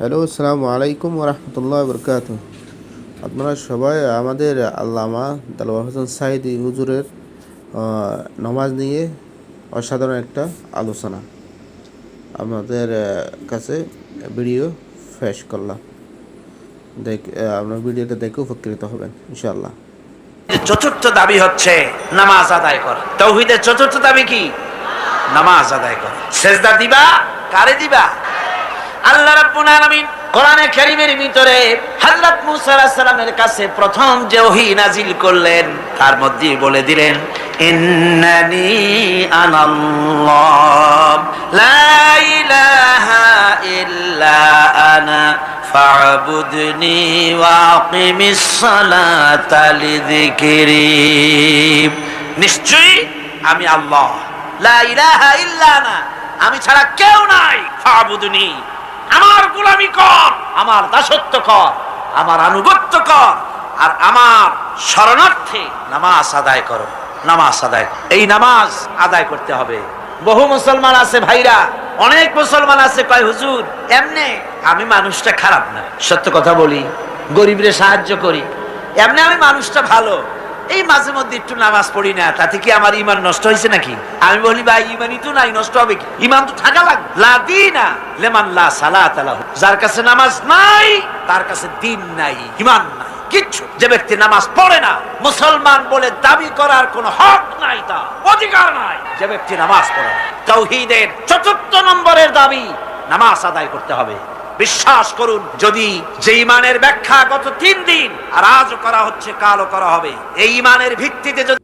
Hello, আসসালামু আলাইকুম ওরহমতুল্লাহ বরকাত। আপনারা সবাই আমাদের আল্লামা দেলোয়ার হোসেন সাঈদী হুজুরের নমাজ নিয়ে অসাধারণ একটা আলোচনা আমাদের কাছে ভিডিও পেশ করলাম। আপনার ভিডিওটা দেখে উপকৃত হবেন ইনশাআল্লাহ। চতুর্থ দাবি হচ্ছে নামাজ আদায় কর। তাওহীদের চতুর্থ দাবি কি? নামাজ আদায় কর। সেজদা দিবা, কারে দিবা? আল্লাহ রাব্বুল আলামিন কোরআনে কারীমের ভিতরে হযরত মূসা আলাইহিস সালামের কাছে প্রথম যে ওহী নাজিল করলেন তার মধ্যে বলে দিলেন, ইন্নানি আনাল্লাহ লা ইলাহা ইল্লা আনা ফা'বুদনি ওয়াকিমিস সালাতা লিযিকরি। নিশ্চয়ই আমি আল্লাহ, লা ইলাহা ইল্লা আনা, আমি ছাড়া কেউ নাই। ফা'বুদনি, আমার গোলামি কর, আমার দাসত্ব কর, আমার আনুগত্য কর, আর আমার শরণার্থে নামাজ আদায় করো। নামাজ আদায়, এই নামাজ আদায় করতে হবে। বহু মুসলমান আছে ভাইরা, অনেক মুসলমান আছে কয় হুজুর এমনে আমি মানুষটা খারাপ না, সত্য কথা বলি, গরিবরে সাহায্য করি, এমনি আমি মানুষটা ভালো, এই মাঝে মধ্যে একটু নামাজ পড়ি না, তাতে কি আমার ইমান নষ্ট হয়েছে নাকি? আমি বলি ভাই ইমানই তো নাই, নষ্ট হবে কি? ইমান তো থাকা লাগবে। লা দীনা লিমান লা সালাতা লাহু, যার কাছে নামাজ নাই তার কাছে দ্বীন নাই, ঈমান নাই, কিচ্ছু। যে ব্যক্তি নামাজ পড়ে না, মুসলমান বলে দাবি করার কোনো হক নাই, তার অধিকার নাই। যে ব্যক্তি নামাজ পড়ে না, তাওহীদের চতুর্থ নম্বরের দাবি নামাজ আদায় করতে হবে। বিশ্বাস করুন, যদি যে ইমানের ব্যাখ্যা গত 3 দিন আর আজও করা হচ্ছে, কালও করা হবে, এই ইমানের ভিত্তিতে যদি